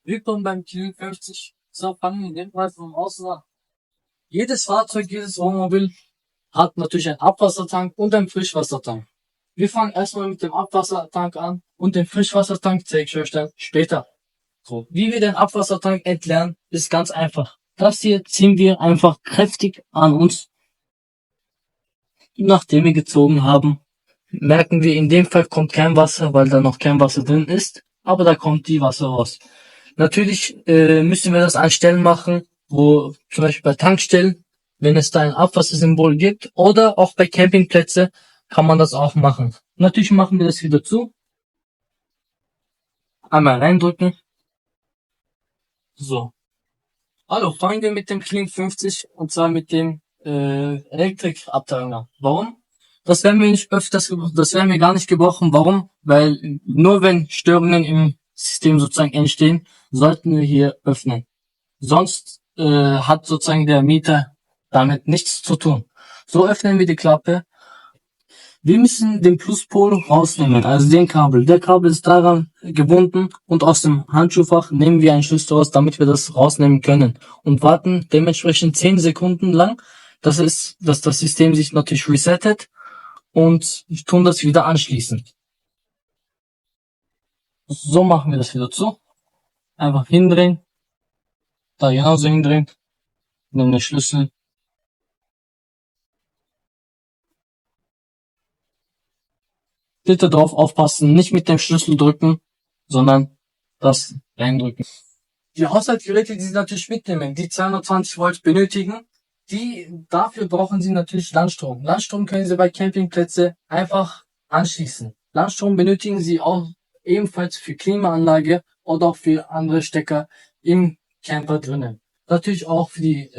Willkommen beim Clean 50. So, fangen wir den mal von außen an. Jedes Fahrzeug, jedes Wohnmobil hat natürlich einen Abwassertank und einen Frischwassertank. Wir fangen erstmal mit dem Abwassertank an und den Frischwassertank zeige ich euch dann später. So, wie wir den Abwassertank entleeren, ist ganz einfach. Das hier ziehen wir einfach kräftig an uns. Nachdem wir gezogen haben, merken wir, in dem Fall kommt kein Wasser, weil da noch kein Wasser drin ist, aber da kommt die Wasser raus. Natürlich müssen wir das an Stellen machen, wo zum Beispiel bei Tankstellen, wenn es da ein Abwassersymbol gibt, oder auch bei Campingplätzen kann man das auch machen. Natürlich machen wir das wieder zu. Einmal reindrücken. So. Also fangen wir mit dem Clean 50 und zwar mit dem Elektrikabteilung an. Warum? Das werden wir nicht öfters, das werden wir gar nicht gebrauchen. Warum? Weil nur wenn Störungen im System sozusagen entstehen, sollten wir hier öffnen. Sonst hat sozusagen der Mieter damit nichts zu tun. So öffnen wir die Klappe. Wir müssen den Pluspol rausnehmen, also den Kabel. Der Kabel ist daran gebunden und aus dem Handschuhfach nehmen wir einen Schlüssel raus, damit wir das rausnehmen können. Und warten dementsprechend 10 Sekunden lang, dass das System sich natürlich resettet und tun das wieder anschließen. So machen wir das wieder zu. Einfach hindrehen. Da genauso hindrehen. Nehmen den Schlüssel. Bitte drauf aufpassen, nicht mit dem Schlüssel drücken, sondern das reindrücken. Die Haushaltsgeräte, die Sie natürlich mitnehmen, die 220 Volt benötigen, dafür brauchen Sie natürlich Landstrom. Landstrom können Sie bei Campingplätzen einfach anschließen. Landstrom benötigen Sie auch ebenfalls für Klimaanlage oder auch für andere Stecker im Camper drinnen. Natürlich auch für die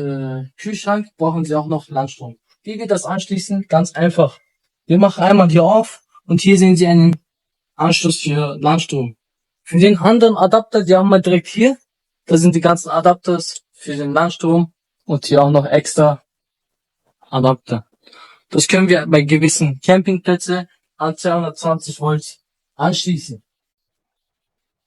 Kühlschrank brauchen Sie auch noch Landstrom. Wie wir das anschließen? Ganz einfach. Wir machen einmal hier auf und hier sehen Sie einen Anschluss für Landstrom. Für den anderen Adapter, die haben wir direkt hier. Da sind die ganzen Adapters für den Landstrom und hier auch noch extra Adapter. Das können wir bei gewissen Campingplätzen an 220 Volt anschließen.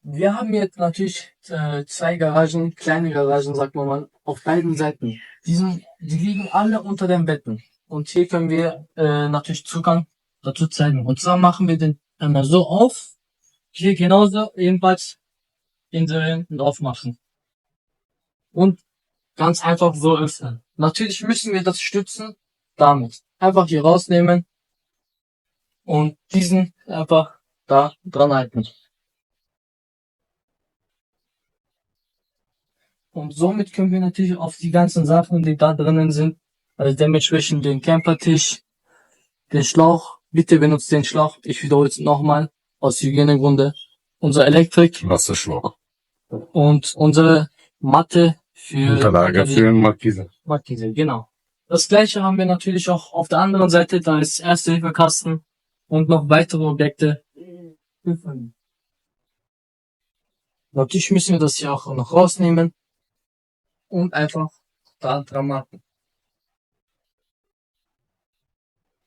Wir haben jetzt natürlich 2 Garagen, kleine Garagen, sagt man mal, auf beiden Seiten. Die liegen alle unter den Betten. Und hier können wir natürlich Zugang dazu zeigen. Und zwar machen wir den einmal so auf. Hier genauso ebenfalls inserieren und aufmachen. Und ganz einfach so öffnen. Natürlich müssen wir das stützen damit. Einfach hier rausnehmen und diesen einfach da dran halten. Und somit können wir natürlich auf die ganzen Sachen, die da drinnen sind, also dementsprechend den Campertisch, den Schlauch, bitte benutzt den Schlauch, ich wiederhole es nochmal, aus Hygienegründe, unser Elektrik, Wasserschlauch und unsere Matte für Unterlage für den Markise. Markise, genau. Das gleiche haben wir natürlich auch auf der anderen Seite, da ist Erste-Hilfe-Kasten und noch weitere Objekte. Natürlich müssen wir das hier auch noch rausnehmen und einfach da dran machen.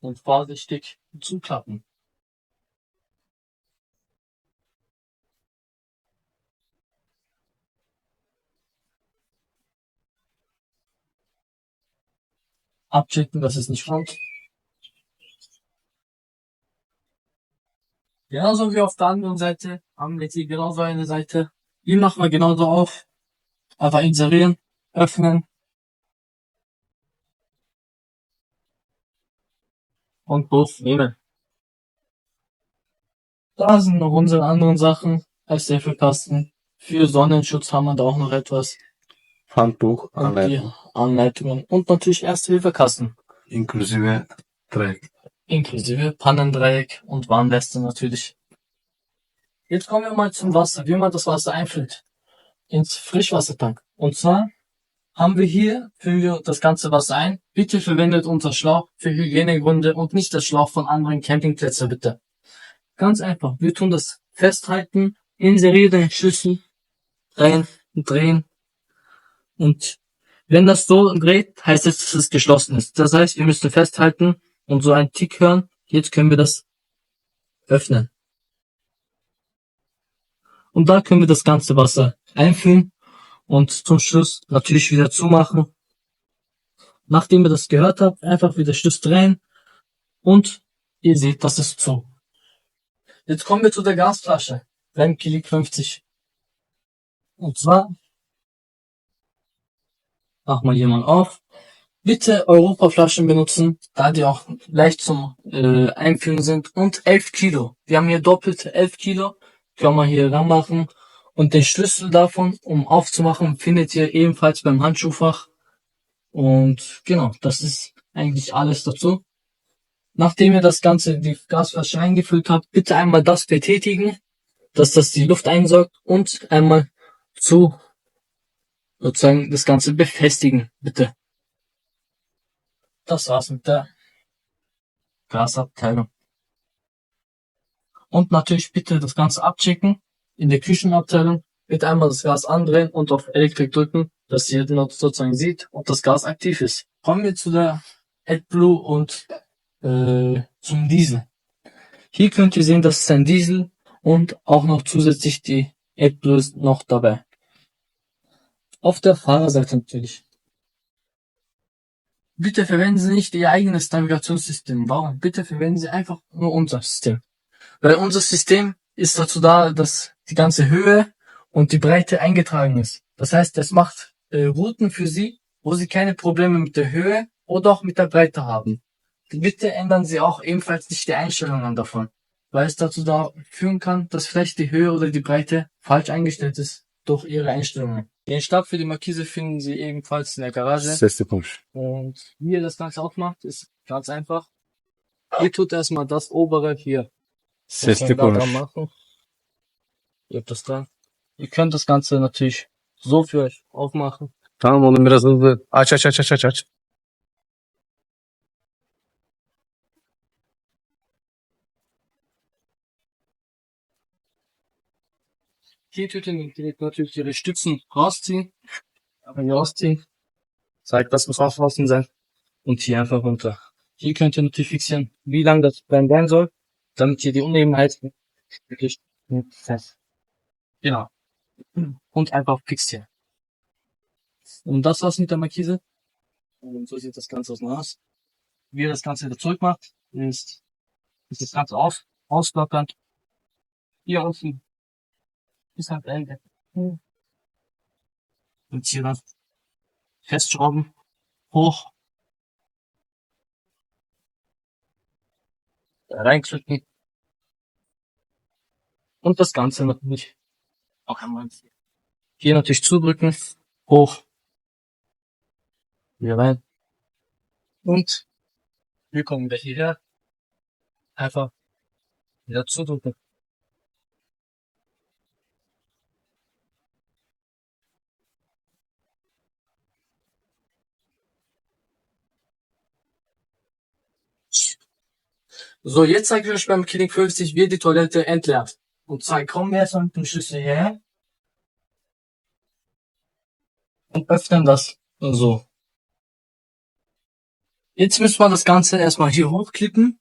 Und vorsichtig zuklappen. Abchecken, dass es nicht kommt. Genauso wie auf der anderen Seite haben wir hier genauso eine Seite. Die machen wir genauso auf. Einfach inserieren, öffnen und losnehmen. Da sind noch unsere anderen Sachen. Erste-Hilfe-Kasten. Für Sonnenschutz haben wir da auch noch etwas. Handbuch, Und die Anleitungen. Und natürlich Erste-Hilfe-Kasten. inklusive Dreieck. Inklusive Pannendreieck und Warnweste natürlich. Jetzt kommen wir mal zum Wasser, wie man das Wasser einfüllt. Ins Frischwassertank. Und zwar haben wir hier, füllen wir das ganze Wasser ein. Bitte verwendet unser Schlauch für Hygienegründe und nicht das Schlauch von anderen Campingplätzen, bitte. Ganz einfach. Wir tun das festhalten, inserieren den Schlüssel, rein, drehen. Und wenn das so dreht, heißt es, dass es geschlossen ist. Das heißt, wir müssen festhalten und so einen Tick hören. Jetzt können wir das öffnen. Und da können wir das ganze Wasser einfüllen und zum Schluss natürlich wieder zumachen. Nachdem ihr das gehört habt, einfach wieder Schlüssel rein und ihr seht, das ist zu. Jetzt kommen wir zu der Gasflasche. Remkilik 50. Und zwar machen wir hier mal auf. Bitte Europaflaschen benutzen, da die auch leicht zum Einfüllen sind. Und 11 Kilo. Wir haben hier doppelt 11 Kilo. Können wir hier ranmachen. Und den Schlüssel davon, um aufzumachen, findet ihr ebenfalls beim Handschuhfach. Und genau, das ist eigentlich alles dazu. Nachdem ihr das Ganze, die Gasflasche eingefüllt habt, bitte einmal das betätigen, dass das die Luft einsaugt und einmal zu sozusagen das Ganze befestigen, bitte. Das war's mit der Gasabteilung. Und natürlich bitte das Ganze abchecken. In der Küchenabteilung bitte einmal das Gas andrehen und auf Elektrik drücken, dass ihr sozusagen sieht, ob das Gas aktiv ist. Kommen wir zu der AdBlue und zum Diesel. Hier könnt ihr sehen, das ist ein Diesel und auch noch zusätzlich die AdBlue ist noch dabei. Auf der Fahrerseite natürlich. Bitte verwenden Sie nicht Ihr eigenes Navigationssystem. Warum? Bitte verwenden Sie einfach nur unser System. Weil unser System ist dazu da, dass die ganze Höhe und die Breite eingetragen ist. Das heißt, es macht Routen für Sie, wo Sie keine Probleme mit der Höhe oder auch mit der Breite haben. Bitte ändern Sie auch ebenfalls nicht die Einstellungen davon, weil es dazu da führen kann, dass vielleicht die Höhe oder die Breite falsch eingestellt ist durch Ihre Einstellungen. Den Stab für die Markise finden Sie ebenfalls in der Garage. Sechste Punkt. Und wie ihr das Ganze aufmacht, ist ganz einfach. Ihr tut erstmal das obere hier. Sechste Da dran Punkt. machen. Ihr habt das dran. Ihr könnt das Ganze natürlich so für euch aufmachen. Tamam oğlum biraz hızlı. Aç. Hier tut ihr direkt natürlich ihre Stützen rausziehen. Aber hier rausziehen. Zeigt, das muss aufpassen sein. Und hier einfach runter. Hier könnt ihr natürlich fixieren, wie lang das Bein sein soll, damit ihr die Unebenheiten wirklich fest. Genau. Und einfach fixieren. Und das war's mit der Markise. Und so sieht das Ganze aus. Wie ihr das Ganze wieder zurückmacht, ist das Ganze ausklappern. Hier unten ist halt Ende. Und hier dann festschrauben, hoch, da reinklicken. Und das Ganze natürlich auch einmal hier natürlich zudrücken, hoch, wieder rein. Und wir kommen wieder hierher, einfach wieder zudrücken. So, jetzt zeige ich euch beim Killing 50, wie die Toilette entleert. Und zwar kommen wir erstmal mit dem Schlüssel hierher und öffnen das so. Jetzt müssen wir das Ganze erstmal hier hochklippen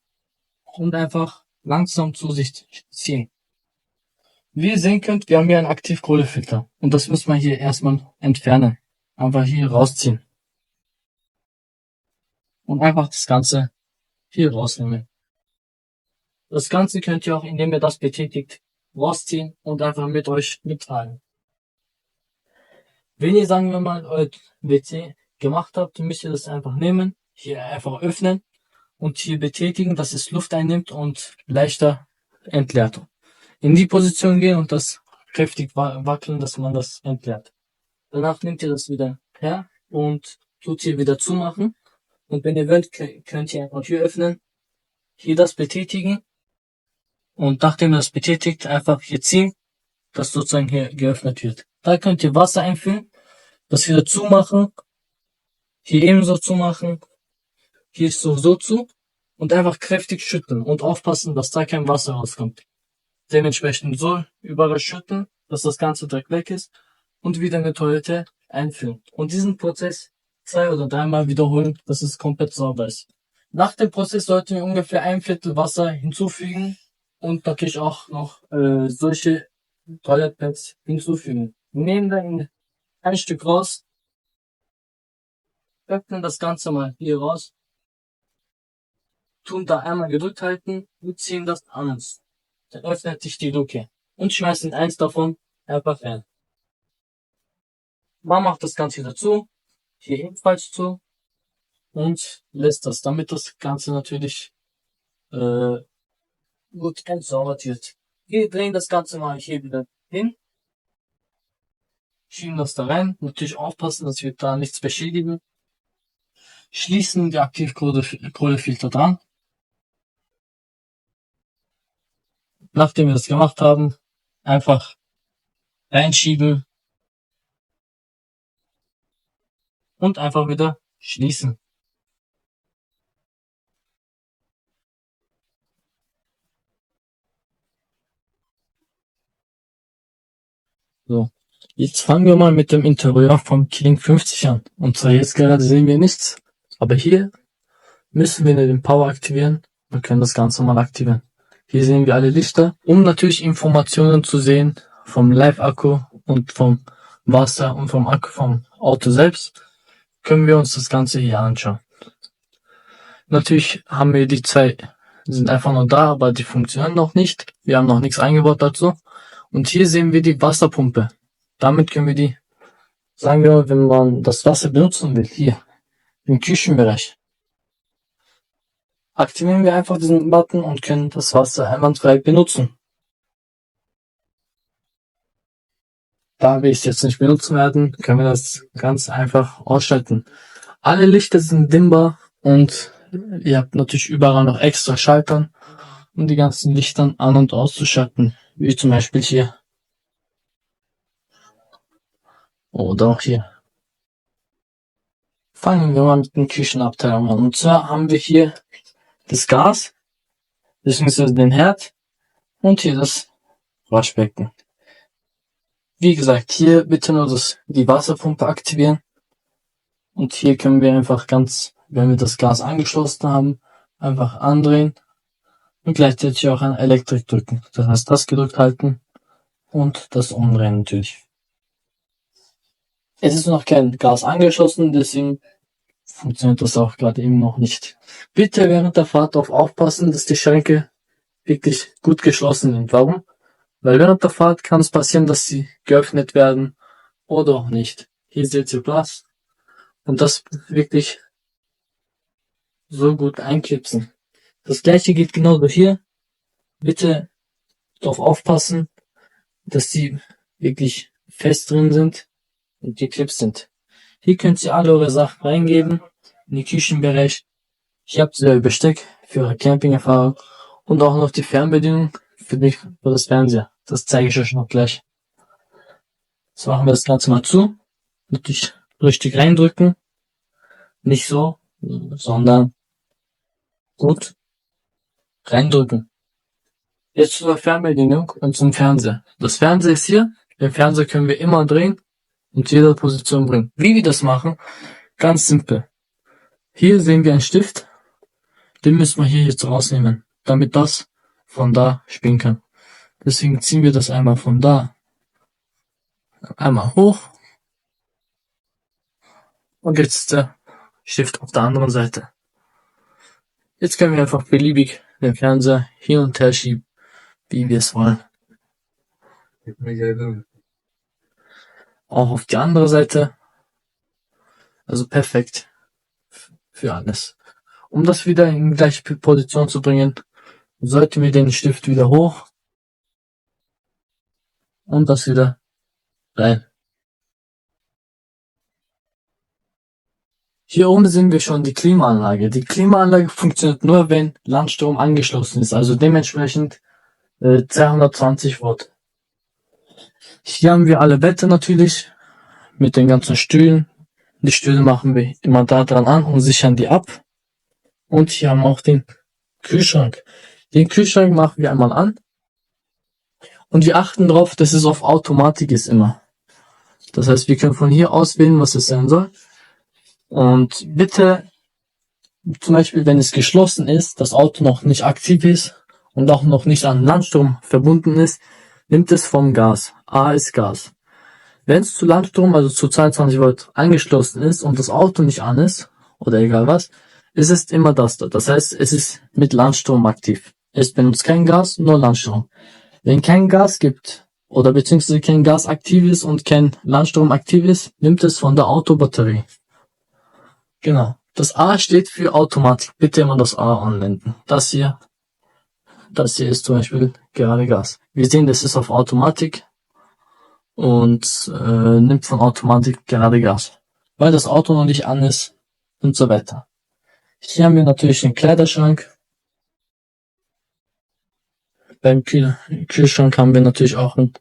und einfach langsam zu sich ziehen. Wie ihr sehen könnt, wir haben hier einen Aktivkohlefilter und das müssen wir hier erstmal entfernen. Einfach hier rausziehen. Und einfach das Ganze hier rausnehmen. Das Ganze könnt ihr auch, indem ihr das betätigt, rausziehen und einfach mit euch mittragen. Wenn ihr, sagen wir mal, euer WC gemacht habt, müsst ihr das einfach nehmen, hier einfach öffnen und hier betätigen, dass es Luft einnimmt und leichter entleert. In die Position gehen und das kräftig wackeln, dass man das entleert. Danach nehmt ihr das wieder her und tut hier wieder zumachen. Und wenn ihr wollt, könnt ihr einfach hier öffnen, hier das betätigen und nachdem ihr das betätigt, einfach hier ziehen, dass sozusagen hier geöffnet wird. Da könnt ihr Wasser einfüllen, das wieder zumachen, hier ebenso zumachen, hier ist so zu und einfach kräftig schütteln und aufpassen, dass da kein Wasser rauskommt. Dementsprechend so überall schütteln, dass das ganze Dreck weg ist und wieder in die Toilette einfüllen. Und diesen Prozess 2 oder 3 Mal wiederholen, dass es komplett sauber ist. Nach dem Prozess sollten wir ungefähr 1/4 Wasser hinzufügen und natürlich auch noch solche Toiletpads hinzufügen. nehmen dann ein Stück raus, öffnen das Ganze mal hier raus, tun da einmal gedrückt halten und ziehen das an uns. Dann öffnet sich die Luke und schmeißen eins davon einfach rein. Man macht das Ganze wieder zu, hier ebenfalls zu und lässt das, damit das Ganze natürlich gut entzaubert wird. Wir drehen das Ganze mal hier wieder hin, schieben das da rein, natürlich aufpassen, dass wir da nichts beschädigen, schließen die Aktivkohlefilter dran. Nachdem wir das gemacht haben, einfach reinschieben und einfach wieder schließen. So, jetzt fangen wir mal mit dem Interieur vom King 50 an. Und zwar jetzt gerade sehen wir nichts, aber hier müssen wir den Power aktivieren und können das Ganze mal aktivieren. Hier sehen wir alle Lichter, um natürlich Informationen zu sehen vom Live-Akku und vom Wasser und vom Akku vom Auto selbst, können wir uns das Ganze hier anschauen. Natürlich haben wir die zwei, sind einfach nur da, aber die funktionieren noch nicht. Wir haben noch nichts eingebaut dazu. Und hier sehen wir die Wasserpumpe. Damit können wir die, sagen wir mal, wenn man das Wasser benutzen will, hier im Küchenbereich, aktivieren wir einfach diesen Button und können das Wasser einwandfrei benutzen. Da wir es jetzt nicht benutzen werden, können wir das ganz einfach ausschalten. Alle Lichter sind dimmbar und ihr habt natürlich überall noch extra Schaltern, um die ganzen Lichter an- und auszuschalten. Wie zum Beispiel hier. Oder auch hier. Fangen wir mal mit den Küchenabteilungen an. Und zwar haben wir hier das Gas, beziehungsweise den Herd und hier das Waschbecken. Wie gesagt, hier bitte nur die Wasserpumpe aktivieren. Und hier können wir einfach wenn wir das Gas angeschlossen haben, einfach andrehen und gleichzeitig auch an Elektrik drücken. Das heißt, das gedrückt halten und das umdrehen natürlich. Es ist noch kein Gas angeschlossen, deswegen funktioniert das auch gerade eben noch nicht. Bitte während der Fahrt darauf aufpassen, dass die Schränke wirklich gut geschlossen sind. Warum? Weil während der Fahrt kann es passieren, dass sie geöffnet werden oder auch nicht. Hier seht ihr Platz und das wirklich so gut einklipsen. Das gleiche geht genauso hier. Bitte darauf aufpassen, dass die wirklich fest drin sind und geklipst sind. Hier könnt ihr alle eure Sachen reingeben in den Küchenbereich. Hier habt ihr Besteck für eure Campingerfahrung und auch noch die Fernbedienung für das Fernseher. Das zeige ich euch noch gleich. Jetzt machen wir das Ganze mal zu. Natürlich richtig reindrücken. Nicht so, sondern gut reindrücken. Jetzt zur Fernbedienung und zum Fernseher. Das Fernseher ist hier. Den Fernseher können wir immer drehen und zu jeder Position bringen. Wie wir das machen? Ganz simpel. Hier sehen wir einen Stift. Den müssen wir hier jetzt rausnehmen, damit das von da spielen kann. Deswegen ziehen wir das einmal von da einmal hoch. Und jetzt ist der Stift auf der anderen Seite. Jetzt können wir einfach beliebig den Fernseher hin und her schieben, wie wir es wollen. Auch auf die andere Seite. Also perfekt für alles. Um das wieder in die gleiche Position zu bringen, sollten wir den Stift wieder hoch und das wieder rein. Hier oben sehen wir schon die Klimaanlage. Die Klimaanlage funktioniert nur, wenn Landstrom angeschlossen ist, also dementsprechend 220 Volt. Hier haben wir alle Bette natürlich mit den ganzen Stühlen. Die Stühle machen wir immer da dran an und sichern die ab. Und hier haben wir auch den Kühlschrank. Den Kühlschrank machen wir einmal an. Und wir achten darauf, dass es auf Automatik ist immer. Das heißt, wir können von hier aus wählen, was es sein soll. Und bitte, zum Beispiel, wenn es geschlossen ist, das Auto noch nicht aktiv ist und auch noch nicht an Landstrom verbunden ist, nimmt es vom Gas. A ist Gas. Wenn es zu Landstrom, also zu 22 Volt angeschlossen ist und das Auto nicht an ist, oder egal was, ist es immer das da. Das heißt, es ist mit Landstrom aktiv. Es benutzt kein Gas, nur Landstrom. Wenn kein Gas gibt, oder beziehungsweise kein Gas aktiv ist und kein Landstrom aktiv ist, nimmt es von der Autobatterie. Genau. Das A steht für Automatik. Bitte immer das A anwenden. Das hier ist zum Beispiel gerade Gas. Wir sehen, das ist auf Automatik und nimmt von Automatik gerade Gas, weil das Auto noch nicht an ist und so weiter. Hier haben wir natürlich den Kleiderschrank. Beim Kühlschrank haben wir natürlich auch ein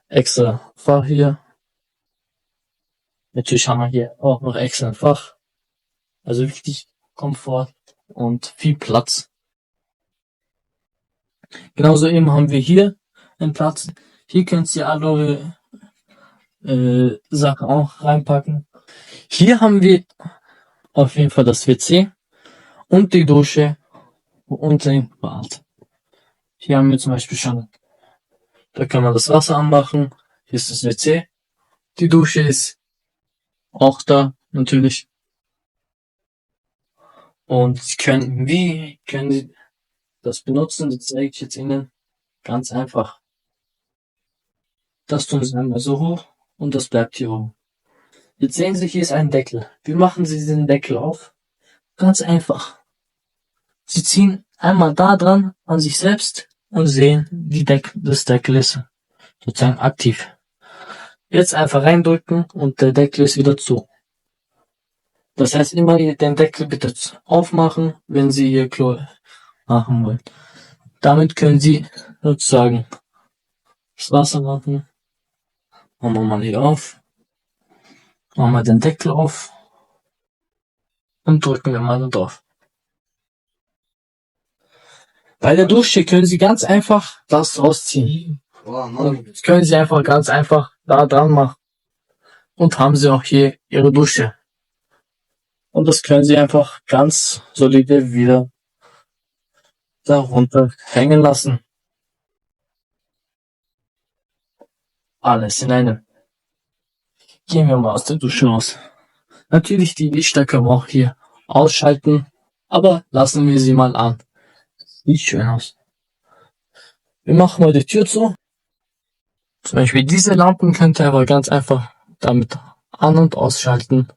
extra Fach hier. Natürlich haben wir hier auch noch extra ein Fach. Also wirklich Komfort und viel Platz. Genauso eben haben wir hier einen Platz. Hier könnt ihr alle eure Sachen auch reinpacken. Hier haben wir auf jeden Fall das WC und die Dusche und den Bad. Hier haben wir zum Beispiel schon, da kann man das Wasser anmachen. Hier ist das WC. Die Dusche ist auch da, natürlich. Und wie können Sie das benutzen? Das zeige ich jetzt Ihnen ganz einfach. Das tun Sie einmal so hoch und das bleibt hier oben. Jetzt sehen Sie, hier ist ein Deckel. Wie machen Sie diesen Deckel auf? Ganz einfach. Sie ziehen einmal da dran an sich selbst und sehen, wie das Deckel ist sozusagen aktiv. Jetzt einfach reindrücken und der Deckel ist wieder zu. Das heißt, immer den Deckel bitte aufmachen, wenn Sie Ihr Klo machen wollen. Damit können Sie sozusagen das Wasser machen. Machen wir mal hier auf. Machen wir den Deckel auf. Und drücken wir mal da drauf. Bei der Dusche können Sie ganz einfach das rausziehen. Und das können Sie einfach ganz einfach da dran machen. Und haben Sie auch hier Ihre Dusche. Und das können Sie einfach ganz solide wieder darunter hängen lassen. Alles in einem. Gehen wir mal aus der Dusche raus. Natürlich die Lichter können wir auch hier ausschalten, aber lassen wir sie mal an. Sieht schön aus. Wir machen mal die Tür zu. Zum Beispiel diese Lampen könnt ihr aber ganz einfach damit an- und ausschalten.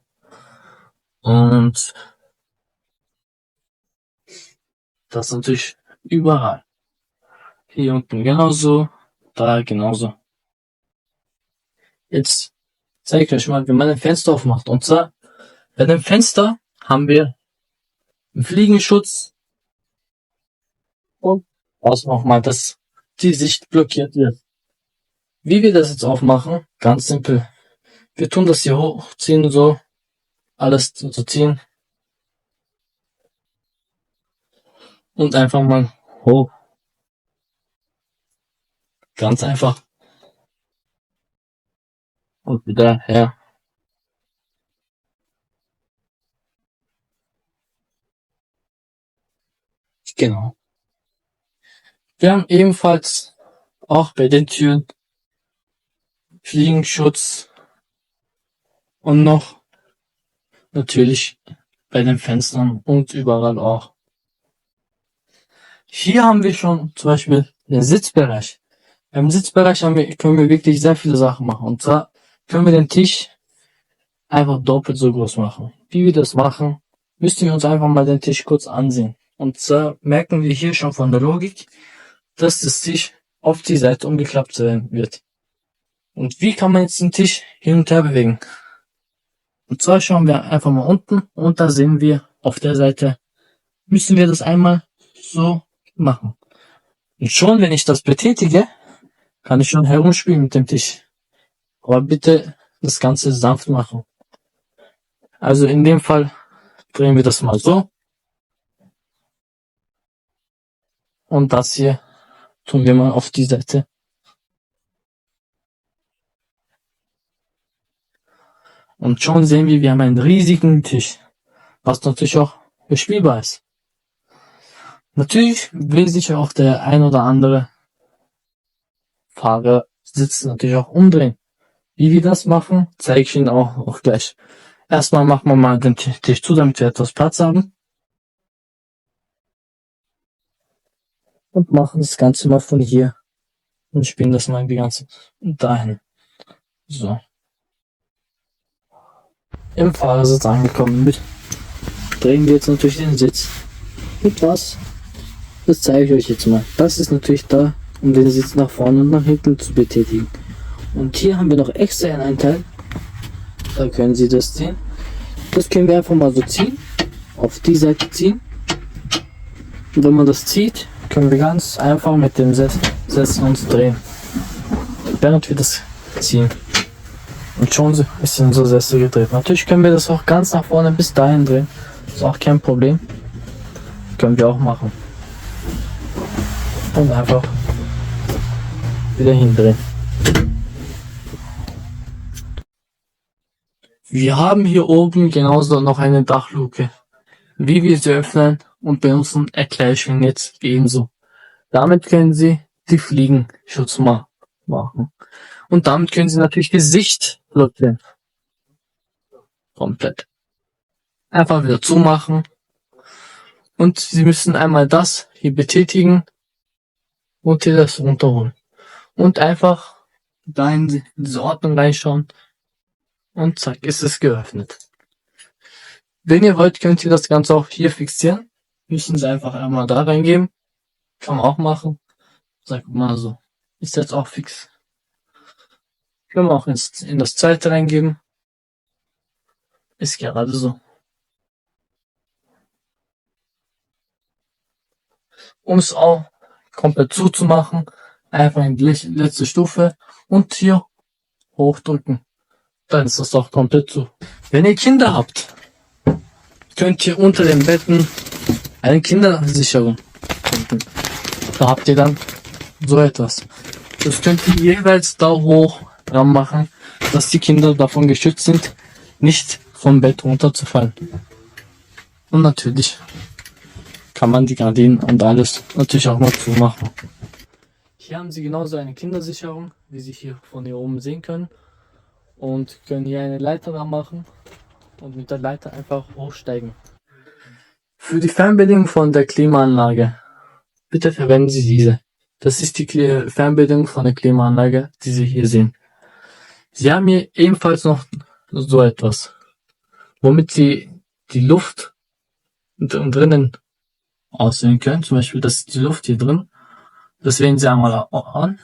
Und das natürlich überall. Hier unten genauso, da genauso. Jetzt zeige ich euch mal, wie man ein Fenster aufmacht. Und zwar, bei dem Fenster haben wir einen Fliegenschutz und was nochmal, dass die Sicht blockiert wird. Wie wir das jetzt aufmachen? Ganz simpel. Wir tun das hier hochziehen, so alles zu ziehen und einfach mal hoch. Ganz einfach. Und wieder her. Genau. Wir haben ebenfalls auch bei den Türen Fliegenschutz und noch natürlich bei den Fenstern und überall auch. Hier haben wir schon zum Beispiel den Sitzbereich. Im Sitzbereich können wir wirklich sehr viele Sachen machen. Und zwar können wir den Tisch einfach doppelt so groß machen. Wie wir das machen, müssten wir uns einfach mal den Tisch kurz ansehen. Und zwar merken wir hier schon von der Logik, dass das Tisch auf die Seite umgeklappt sein wird. Und wie kann man jetzt den Tisch hin und her bewegen? Und zwar schauen wir einfach mal unten und da sehen wir auf der Seite, müssen wir das einmal so machen. Und schon, wenn ich das betätige, kann ich schon herumspielen mit dem Tisch. Aber bitte das Ganze sanft machen. Also in dem Fall drehen wir das mal so. Und das hier tun wir mal auf die Seite. Und schon sehen wir haben einen riesigen Tisch, was natürlich auch bespielbar ist. Natürlich will sich auch der ein oder andere Fahrer Sitz natürlich auch umdrehen. Wie wir das machen, zeige ich Ihnen auch gleich. Erstmal machen wir mal den Tisch zu, damit wir etwas Platz haben. Und machen das Ganze mal von hier. Und spielen das mal die ganze dahin. So. Im Fahrersitz angekommen. Drehen wir jetzt natürlich den Sitz. Mit was? Das zeige ich euch jetzt mal. Das ist natürlich da, um den Sitz nach vorne und nach hinten zu betätigen. Und hier haben wir noch extra einen Teil. Da können Sie das sehen. Das können wir einfach mal so ziehen. Auf die Seite ziehen. Und wenn man das zieht, können wir ganz einfach mit dem Sessel uns drehen. Während wir das ziehen. Und schon ist unser Sessel gedreht. Natürlich können wir das auch ganz nach vorne bis dahin drehen. Ist auch kein Problem. Können wir auch machen. Und einfach wieder hindrehen. Wir haben hier oben genauso noch eine Dachluke. Wie wir sie öffnen und benutzen, erkläre ich Ihnen jetzt ebenso. Damit können Sie die Fliegenschutz machen. Und damit können Sie natürlich Gesicht blockieren. Komplett. Einfach wieder zumachen. Und Sie müssen einmal das hier betätigen und hier das runterholen. Und einfach da in diese Ordnung reinschauen. Und zack, ist es geöffnet. Wenn ihr wollt, könnt ihr das Ganze auch hier fixieren. Müssen Sie einfach einmal da reingeben. Kann man auch machen. Sag mal so. Ist jetzt auch fix. Können wir auch in das zweite reingeben. Ist gerade so. Um es auch komplett zuzumachen, einfach in die letzte Stufe und hier hochdrücken. Dann ist das auch komplett zu. Wenn ihr Kinder habt, könnt ihr unter den Betten eine Kindersicherung finden. Da habt ihr dann so etwas. Das könnt ihr jeweils da hoch dran machen, dass die Kinder davon geschützt sind, nicht vom Bett runterzufallen. Und natürlich kann man die Gardinen und alles natürlich auch mal zumachen. Hier haben Sie genauso eine Kindersicherung, wie Sie von hier oben sehen können. Und können hier eine Leiter dran machen und mit der Leiter einfach hochsteigen. Für die Fernbedienung von der Klimaanlage, bitte verwenden Sie diese. Das ist die Fernbedienung von der Klimaanlage, die Sie hier sehen. Sie haben hier ebenfalls noch so etwas, womit Sie die Luft drinnen auswählen können. Zum Beispiel, das ist die Luft hier drin. Das wählen Sie einmal an.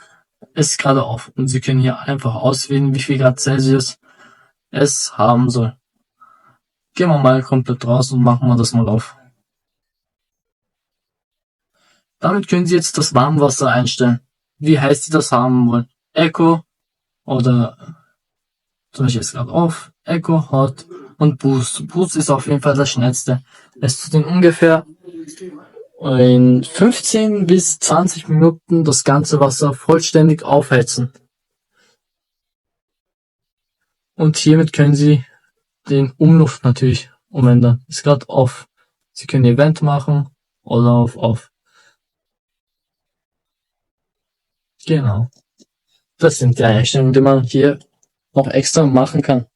Es ist gerade auf. Und Sie können hier einfach auswählen, wie viel Grad Celsius es haben soll. Gehen wir mal komplett raus und machen wir das mal auf. Damit können Sie jetzt das Warmwasser einstellen. Wie heiß Sie das haben wollen. Eco oder zum Beispiel ist gerade auf. Eco, Hot und Boost. Boost ist auf jeden Fall das schnellste. Es tut in ungefähr in 15 bis 20 Minuten das ganze Wasser vollständig aufheizen. Und hiermit können Sie den Umluft natürlich umändern. Ist gerade off. Sie können Event machen oder auf off. Genau. Das sind die Einstellungen, die man hier noch extra machen kann.